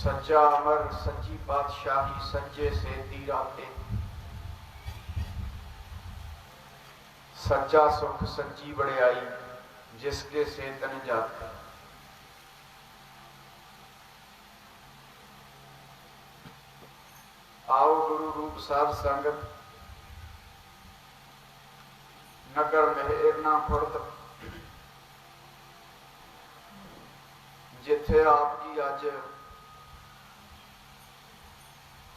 सच्चा अमर सच्ची पातशाही सच्चे से तीराते, सच्चा सुख सच्ची बड़ियाई जिसके से तन जाते। आओ गुरु रूप साध संगत नगर मेहरना खुर्द जिथे आपकी अज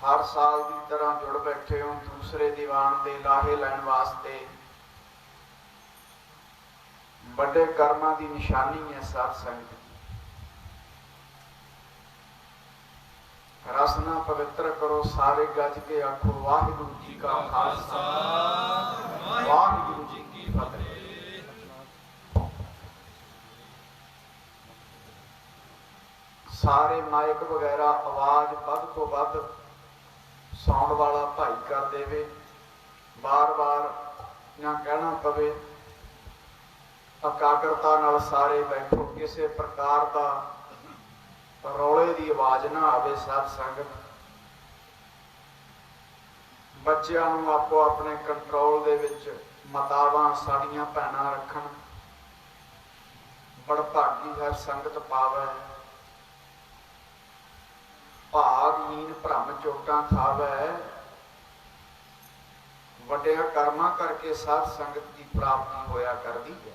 हर साल की तरह जुड़ बैठे हो दूसरे दीवान के लाहे लैन वास्ते। बड़े कर्मां की निशानी है साध संगत। ਆਸਣਾ ਪਵਿੱਤਰ ਕਰੋ ਸਾਰੇ ਗੱਜ ਕੇ ਆਖੋ ਵਾਹਿਗੁਰੂ ਜੀ ਕਾ ਖਾਲਸਾ ਵਾਹਿਗੁਰੂ ਜੀ ਕੀ ਫਤਿਹ। ਸਾਰੇ ਮਾਈਕ ਵਗੈਰਾ ਆਵਾਜ਼ ਵੱਧ ਤੋਂ ਵੱਧ ਸਾਊਂਡ ਵਾਲਾ ਭਾਈ ਕਰ ਦੇਵੇ। ਬਾਰ-ਬਾਰ ਨਾ ਕਹਿਣਾ ਪਵੇ। ਇਕਾਗਰਤਾ ਨਾਲ ਸਾਰੇ ਬੈਠੋ। ਕਿਸੇ ਪ੍ਰਕਾਰ ਦਾ ਰੌਲੇ ਦੀ ਆਵਾਜ਼ ਨਾ ਆਵੇ। ਸਾਧ ਸੰਗਤ ਬੱਚਿਆਂ ਨੂੰ ਆਪੋ ਆਪਣੇ ਕੰਟਰੋਲ ਦੇ ਵਿੱਚ ਮਾਤਾਵਾਂ ਸਾਡੀਆਂ ਭੈਣਾਂ ਰੱਖਣ। ਬੜਭਾਗੀ ਹਰ ਸੰਗਤ ਪਾਵੈ ਭਾਗਹੀਨ ਭ੍ਰਮ ਚੋਟਾਂ ਖਾਵੈ। ਵੱਡਿਆਂ ਕਰਮਾਂ ਕਰਕੇ ਸਾਧ ਸੰਗਤ ਦੀ ਪ੍ਰਾਪਤੀ ਹੋਇਆ ਕਰਦੀ ਹੈ।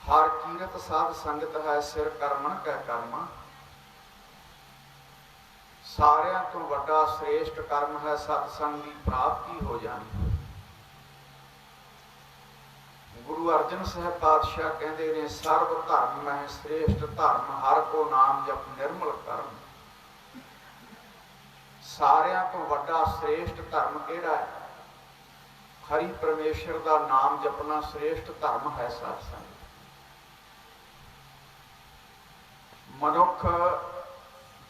ਹਰ ਕੀਰਤ ਸਾਧ ਸੰਗਤ ਹੈ ਸਿਰ ਕਰਮਣ ਕੈ ਕਰਮਾ। ਸਾਰਿਆਂ ਤੋਂ ਵੱਡਾ ਸ੍ਰੇਸ਼ਟ ਕਰਮ ਹੈ ਸਤਸੰਗ ਦੀ ਪ੍ਰਾਪਤੀ ਹੋ ਜਾਣੀ। ਗੁਰੂ ਅਰਜਨ ਸਾਹਿਬ ਪਾਤਸ਼ਾਹ ਕਹਿੰਦੇ ਨੇ ਸਰਬ ਧਰਮ ਮਹਿ ਸ੍ਰੇਸ਼ਟ ਧਰਮ ਹਰ ਕੋ ਨਾਮ ਜਪ ਨਿਰਮਲ ਕਰਮ। ਸਾਰਿਆਂ ਤੋਂ ਵੱਡਾ ਸ੍ਰੇਸ਼ਟ ਧਰਮ ਕਿਹੜਾ ਹੈ? ਹਰੀ ਪਰਮੇਸ਼ਰ ਦਾ ਨਾਮ ਜਪਣਾ ਸ੍ਰੇਸ਼ਟ ਧਰਮ ਹੈ ਸਾਧ ਸੰਗਤ। ਮਨੁੱਖ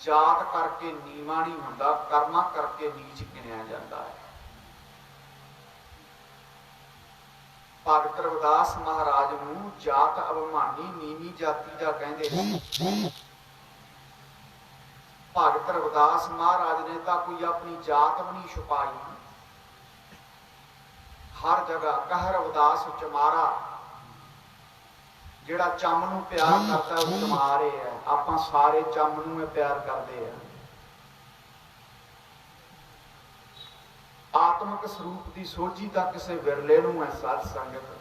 ਜਾਤ ਕਰਕੇ ਨੀਵਾਂ ਨਹੀਂ ਹੁੰਦਾ, ਕਰਮਾਂ ਕਰਕੇ ਨੀਚ ਗਿਣਿਆ ਜਾਂਦਾ ਹੈ। ਭਗਤ ਰਵਿਦਾਸ ਮਹਾਰਾਜ ਨੂੰ ਜਾਤ ਅਭਿਮਾਨੀ ਨੀਵੀਂ ਜਾਤੀ ਦਾ ਕਹਿੰਦੇ ਨੇ। ਭਗਤ ਰਵਿਦਾਸ ਮਹਾਰਾਜ ਨੇ ਤਾਂ ਕੋਈ ਆਪਣੀ ਜਾਤ ਵੀ ਨਹੀਂ ਛੁਪਾਈ। ਹਰ ਜਗ੍ਹਾ ਕਹਿ ਰਵਿਦਾਸ ਚਮਾਰਾ। ਜਿਹੜਾ ਚੰਮ ਨੂੰ ਪਿਆਰ ਕਰਦਾ ਉਹ ਚਮਾਰੇ ਹੈ। ਆਪਾਂ ਸਾਰੇ ਚੰਮ ਨੂੰ ਪਿਆਰ ਕਰਦੇ ਆ। ਆਤਮਿਕ ਸਰੂਪ ਦੀ ਸੋਝੀ ਤਾਂ ਕਿਸੇ ਵਿਰਲੇ ਨੂੰ ਹੈ ਸਾਧ ਸੰਗਤ।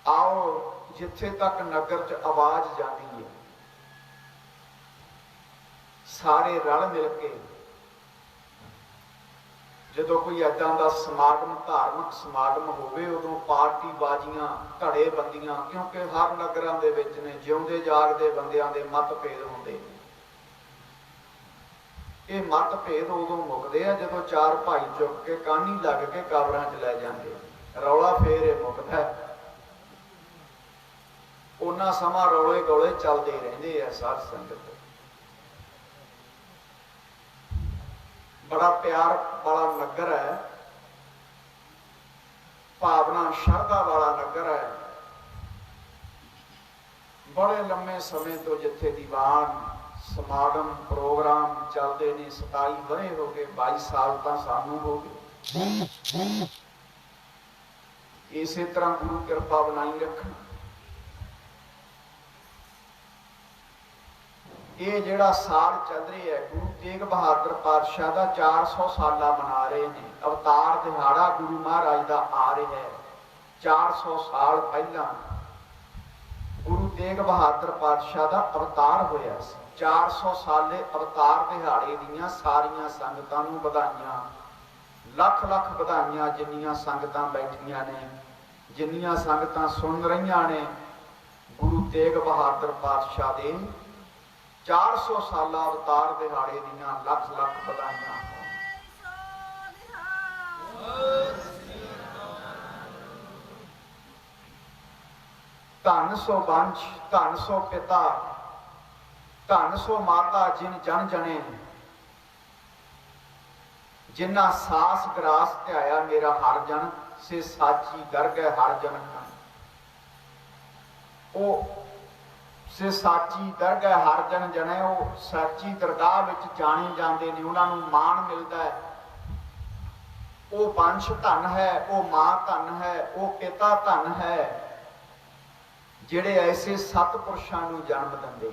ਆਓ ਜਿੱਥੇ ਤੱਕ ਨਗਰ ਚ ਆਵਾਜ਼ ਜਾਂਦੀ ਹੈ ਸਾਰੇ ਰਲ ਮਿਲ ਕੇ ਜਦੋਂ ਕੋਈ ਏਦਾਂ ਦਾ ਸਮਾਗਮ ਧਾਰਮਿਕ ਸਮਾਗਮ ਹੋਵੇ ਉਦੋਂ ਪਾਰਟੀ ਬਾਜ਼ੀਆਂ ਧੜੇ ਬੰਦੀਆਂ, ਕਿਉਂਕਿ ਹਰ ਨਗਰਾਂ ਦੇ ਵਿੱਚ ਨੇ ਜਿਉਂਦੇ ਜਾਗਦੇ ਬੰਦਿਆਂ ਦੇ ਮਤਭੇਦ ਹੁੰਦੇ ਨੇ। ਇਹ ਮਤਭੇਦ ਉਦੋਂ ਮੁੱਕਦੇ ਆ ਜਦੋਂ ਚਾਰ ਭਾਈ ਚੁੱਕ ਕੇ ਕਾਨੀ ਲੱਗ ਕੇ ਕਬਰਾਂ 'ਚ ਲੈ ਜਾਂਦੇ। ਰੌਲਾ ਫੇਰ ਇਹ ਮੁੱਕਦਾ। ਉਹਨਾਂ ਸਮਾਂ ਰੌਲੇ ਗੌਲੇ ਚੱਲਦੇ ਰਹਿੰਦੇ ਆ ਸਾਧ ਸੰਗਤ। ਬੜਾ ਪਿਆਰ ਵਾਲਾ ਨਗਰ ਹੈ, ਭਾਵਨਾ ਸ਼ਰਧਾ ਵਾਲਾ ਨਗਰ ਹੈ। ਬੜੇ ਲੰਮੇ ਸਮੇਂ ਤੋਂ ਜਿੱਥੇ ਦੀਵਾਨ ਸਮਾਗਮ ਪ੍ਰੋਗਰਾਮ ਚੱਲਦੇ ਨੇ 27 ਵਰ੍ਹੇ ਹੋ ਗਏ, 22 ਸਾਲ ਤਾਂ ਸਾਨੂੰ ਹੋ ਗਏ। ਇਸੇ ਤਰ੍ਹਾਂ ਗੁਰੂ ਕਿਰਪਾ ਬਣਾਈ ਰੱਖਣ। ਇਹ ਜਿਹੜਾ ਸਾਲ ਚੱਲ ਰਿਹਾ ਹੈ ਗੁਰੂ ਤੇਗ ਬਹਾਦਰ ਪਾਤਸ਼ਾਹ ਦਾ 400 ਸਾਲਾ ਮਨਾ ਰਹੇ ਨੇ। ਅਵਤਾਰ ਦਿਹਾੜਾ ਗੁਰੂ ਮਹਾਰਾਜ ਦਾ ਆ ਰਿਹਾ ਹੈ। 400 ਸਾਲ ਪਹਿਲਾਂ ਗੁਰੂ ਤੇਗ ਬਹਾਦਰ ਪਾਤਸ਼ਾਹ ਦਾ ਅਵਤਾਰ ਹੋਇਆ ਸੀ। 400 ਸਾਲੇ ਅਵਤਾਰ ਦਿਹਾੜੇ ਦੀਆਂ ਸਾਰੀਆਂ ਸੰਗਤਾਂ ਨੂੰ ਵਧਾਈਆਂ। ਲੱਖ ਲੱਖ ਵਧਾਈਆਂ ਜਿੰਨੀਆਂ ਸੰਗਤਾਂ ਬੈਠੀਆਂ ਨੇ, ਜਿੰਨੀਆਂ ਸੰਗਤਾਂ ਸੁਣ ਰਹੀਆਂ ਨੇ। ਗੁਰੂ ਤੇਗ ਬਹਾਦਰ ਪਾਤਸ਼ਾਹ ਦੇ 400 ਸਾਲਾ ਅਵਤਾਰ ਦਿਹਾੜੇ ਦੀਆਂ ਲੱਖ ਲੱਖ ਵਧਾਈਆਂ। ਧੰਨ ਸੋ ਬੰਸ਼, ਧੰਨ ਸੋ ਪਿਤਾ, ਧੰਨ ਸੋ ਮਾਤਾ ਜਿਨ ਜਨ ਜਣੇ। ਜਿਨ੍ਹਾਂ ਸਾਸ ਗਰਾਸ ਧਿਆਇਆ ਮੇਰਾ ਹਰ ਜਨ, ਸੇ ਸਾਚੀ ਦਰਗਹਿ ਹਰ ਜਨ। ਉਹ ਸੇ ਸਾਚੀ ਦਰਗਹਿ ਹਰ ਜਨ ਜਣੇ, ਉਹ ਸਾਚੀ ਦਰਗਾਹ ਵਿੱਚ ਜਾਣੇ ਜਾਂਦੇ ਨੇ, ਉਹਨਾਂ ਨੂੰ ਮਾਣ ਮਿਲਦਾ ਹੈ। ਉਹ ਵੰਸ਼ ਧਨ ਹੈ, ਉਹ ਮਾਂ ਧਨ ਹੈ, ਉਹ ਪਿਤਾ ਧਨ ਹੈ ਜਿਹੜੇ ਐਸੇ ਸਤਿਪੁਰਸ਼ਾਂ ਨੂੰ ਜਨਮ ਦਿੰਦੇ।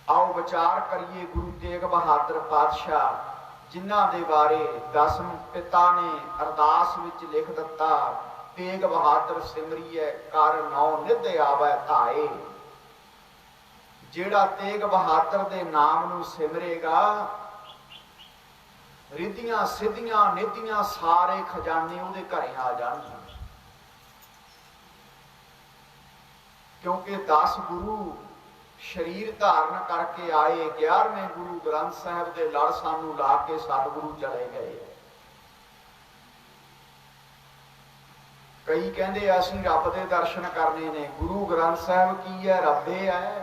ਆਓ ਵਿਚਾਰ ਕਰੀਏ ਗੁਰੂ ਤੇਗ ਬਹਾਦਰ ਪਾਤਸ਼ਾਹ ਜਿਨ੍ਹਾਂ ਦੇ ਬਾਰੇ ਦਸਮ ਪਿਤਾ ਨੇ ਅਰਦਾਸ ਵਿੱਚ ਲਿਖ ਦਿੱਤਾ, ਤੇਗ ਬਹਾਦਰ ਸਿਮਰੀਐ ਕਰ ਨੌ ਨਿਧ ਆਵੈ ਧਾਏ। ਜਿਹੜਾ ਤੇਗ ਬਹਾਦਰ ਦੇ ਨਾਮ ਨੂੰ ਸਿਮਰੇਗਾ ਰਿੱਧੀਆਂ ਸਿੱਧੀਆਂ ਨਿਧੀਆਂ ਸਾਰੇ ਖਜ਼ਾਨੇ ਉਹਦੇ ਘਰੇ ਆ ਜਾਣਗੇ। क्योंकि 10 गुरु शरीर धारण करके आए, 11वें गुरु ग्रंथ साहब के लड़ सानू ला के सतगुरु चले गए। कई कहते असीं रब के दर्शन करने ने। गुरु ग्रंथ साहब की है? रब्बे है।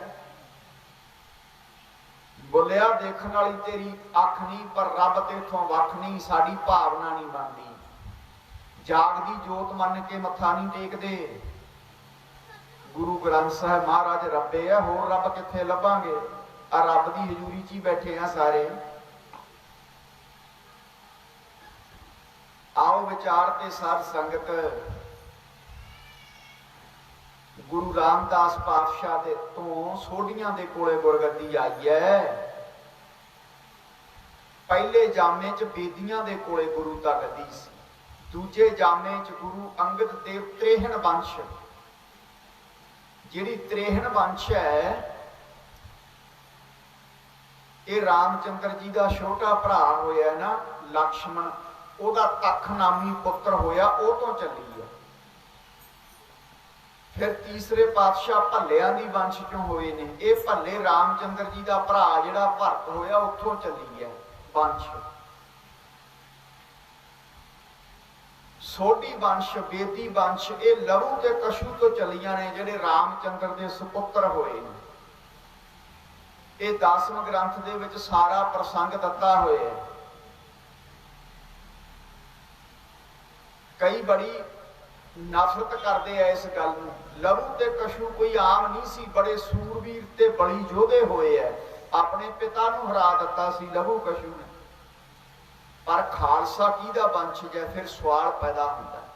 बोलिया देखने वाली तेरी अख नहीं, पर रब तेथों वख नहीं, साडी भावना नहीं बनती। जागदी जोत मन के मत्था नहीं टेकदे। गुरु ग्रंथ साहब महाराज रब्बे है, होर रब कित्थे लभांगे? आ रब की हजूरी च ही बैठे हैं सारे। आओ विचार ते साध संगत, गुरु रामदास पातशाह दे तो सोढियां दे कोले गुरगद्दी आई है। पहले जामे च बेदियां दे कोले गुरु दा गद्दी सी, दूजे जामे च गुरु अंगद देव त्रेहण वंश, जिहड़ी त्रेहण वंश है ये रामचंद्र जी का छोटा भरा होया ना लक्ष्मण, ओदा तख नामी पुत्र होया, ओ तो चली है। फिर तीसरे पातशाह भल्लियां दी वंश चों होए ने। ये भल्ले रामचंद्र जी का भरा जिहड़ा भरत होया उत्थों चली है वंश। सोढी वंश, बेदी वंश, ये लहू के कशु तो चलियां ने, जिहड़े रामचंद्र के सुपुत्र होए ने। ये 10वें ग्रंथ दे विच सारा प्रसंग दत्ता होया है। कई बड़ी नफरत करते हैं इस गल नूं। लहू ते कशु कोई आम नहीं सी, बड़े सूरवीर ते बड़ी योधे होए है। अपने पिता नूं हरा दिता सी लहू कशु ने, पर खालसा किहदा वंशज है? फिर सवाल पैदा होता है।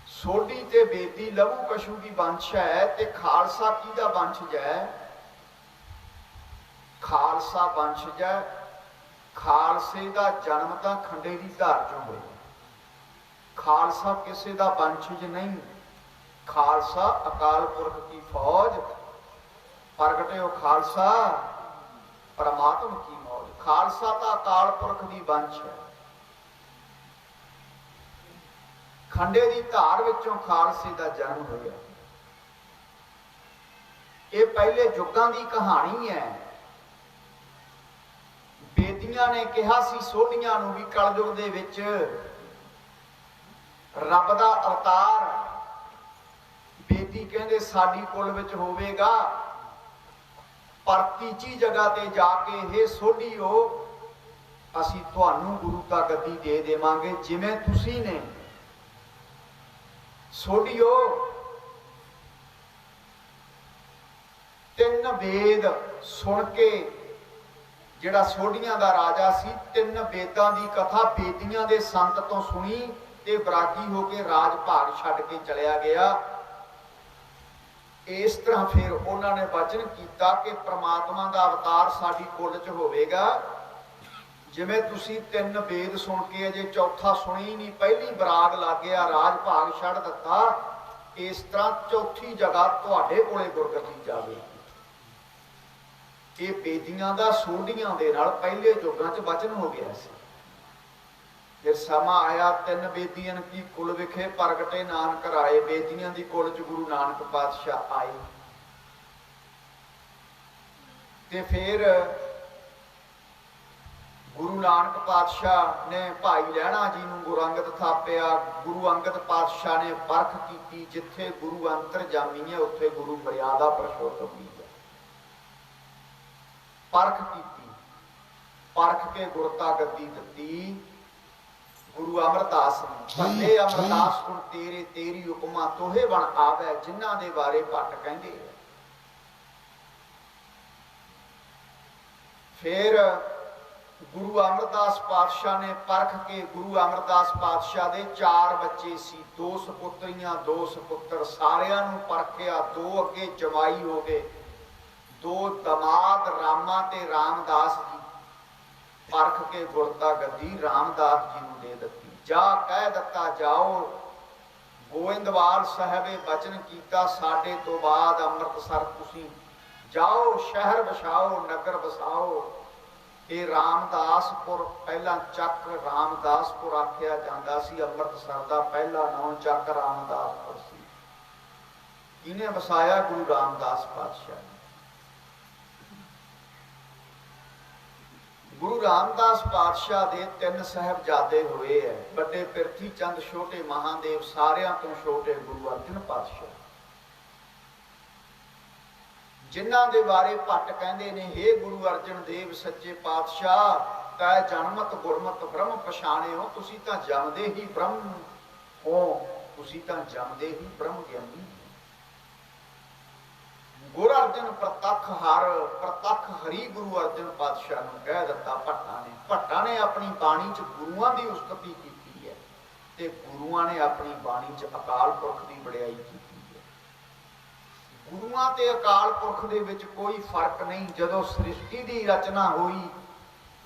सोढी ते बेदी लहू कशु की वंश है, ते खालसा किहदा वंशज है? खालसा वंशज है। खालसे का जन्म तो खंडे की धार चों होया। खालसा किसी का वंशज नहीं। खालसा अकाल पुरख की फौज, प्रगटे हो खालसा परमात्मा की मौज। खालसा तो अकाल पुरख की वंश है। खंडे की धार विचों खालसे का जन्म होया। ये पहले युगां की कहानी है। बेदियां ने कहा सी सोढियां नूं भी कलयुग दे विच रब दा अवतार बेदी कहंदे साडी कुल विच होवेगा, पर तीजी जगह ते जाके हे सोढीओ असीं तुहानूं गुरु दा गद्दी दे देवांगे जिवें तुसीं ने। सोढीओ तीन वेद सुन के जिहड़ा सोढियां दा राजा सी, तीन वेदां दी कथा बेदियां दे संत तो सुनी ते बरागी होके राज भाग छड्ड के चलिया गया। इस तरह फिर उन्होंने वचन किया कि परमात्मा का अवतार साडी कुल च होवेगा। जिवें तुसीं तीन वेद सुन के अजे चौथा सुनी नहीं, पहली बराग लग गया, राज भाग छड्ड दिता, इस तरह चौथी जगह तुहाडे कोले गुरगद्दी जावेगी। ये बेदियां दा सोढियां दे नाल पहले युगां च वचन हो गया सी। फिर समा आया तीन बेदियां की कुल विखे प्रगटे नानक राए। बेदियां दी कुल च गुरु नानक पातशाह आए। ते फिर गुरु नानक पातशाह ने भाई लहणा जी नूं गुरु अंगद थापिया। गुरु अंगद पातशाह ने परख की, जिथे गुरु अंतरजामी है उत्थे गुरु मर्यादा पुरुषोत्तम भी है। परख की, परख के गुरता गद्दी दिती गुरु अमरदास ने। भले अमरदास गुण तेरे तेरी उपमा तोहे बन आवे, जिन्हां दे बारे भट्ट कहंदे। फिर गुरु अमरदास पातशाह ने परख के, गुरु अमरदास पातशाह दे 4 बच्चे सी, 2 सपुत्रियां 2 सपुत्र, सारियां नूं परखिया। 2 अगे जमाई हो गए, 2 दमाद रामा ते रामदास जी। परख के गुरता गद्दी रामदास जी नूं दे दित्ती। जा कह दिता जाओ गोविंदवाल साहबे वचन कीता, साडे तो बाद अमृतसर तुसीं जाओ, शहर बसाओ, नगर बसाओ। ये रामदासपुर पहला चक रामदासपुर आख्या जांदा सी। अमृतसर का पहला नाम चक रामदासपुर सी। किने वसाया? गुरु रामदास पातशाह ने। गुरु रामदास पातशाह दे 3 साहिबजादे होए है। बड़े पिरथी चंद, छोटे महादेव, सारियां तो छोटे गुरु अर्जन पातशाह, जिन्हां दे बारे भट्ट कहंदे ने, हे गुरु अर्जन देव सच्चे पातशाह, तै जन्मत गुरमत ब्रह्म पछाणे हो। तुसी तां जमदे ही ब्रह्म हो, तुसी तां जमदे ही ब्रह्म ज्ञानी। गुर अर्जन प्रतख हर, प्रतख हरि गुरु अर्जन पातशाह नूं कह दिता भट्टां ने। भट्टां ने अपनी बाणी च गुरुआं दी उस्तति कीती है ते गुरुआं ने अपनी बाणी च अकाल पुरख दी वडियाई कीती है। गुरुआं ते अकाल पुरख दे विच कोई फर्क नहीं। जदों सृष्टि दी रचना हुई,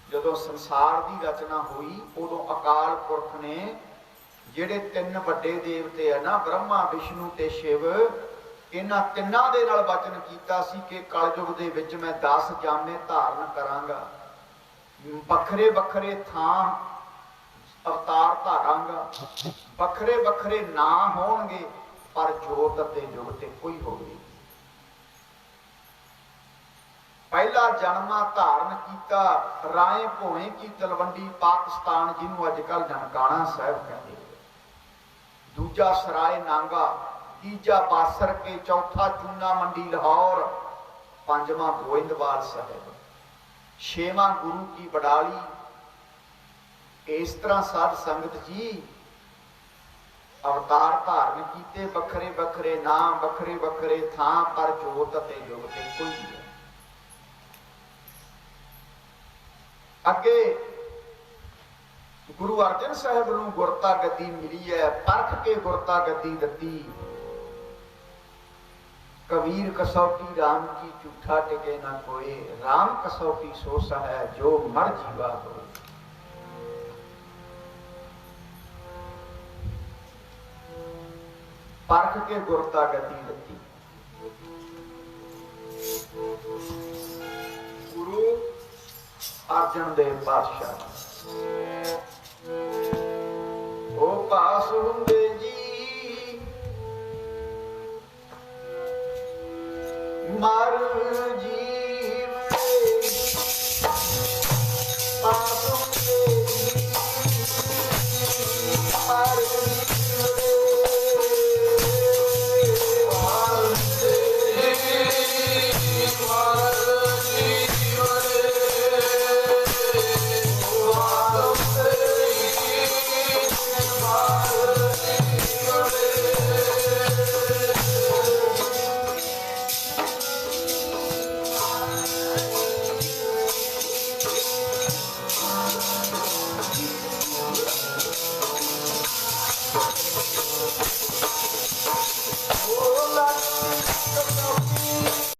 जदों संसार दी रचना हुई, उदों अकाल पुरख ने जिहड़े 3 वड्डे देवते है ना, ब्रह्मा विष्णु ते शिव, इन्हां तिन्नां दे नाल वचन कीता सी कि कलयुग दे विच मैं 10 जामे धारण करांगा, वखरे वखरे थां अवतार धारांगा, वखरे वखरे नां होणगे, पर जोत ते जुग ते कोई होवे। पहला जन्मा धारण कीता राय भोए की तलवंडी पाकिस्तान, जिन्हों अजकल ननकाना साहिब कहते। दूजा सराय नांगा, तीजा बासर के, चौथा चूना मंडी लाहौर, पंजवां गोइंदवाल साहिब, छेवां गुरु की बड़ाली। इस तरह साध संगत जी अवतार धारण कीते, बखरे बखरे नाम, बखरे बखरे थां, पर जोत ते जुग ते कोई है। अगे गुरु अर्जन साहब नूं गुरता गद्दी मिली है, परख के गुरता गद्दी दती। कबीर कसौटी राम की, झूठा टिके ना कोई, राम कसौटी सो है जो मर जीवा हो। परख के गुरता गद्दी दती। गुरु अर्जन देव पातशाह ओ पास हुंदे जी मर जी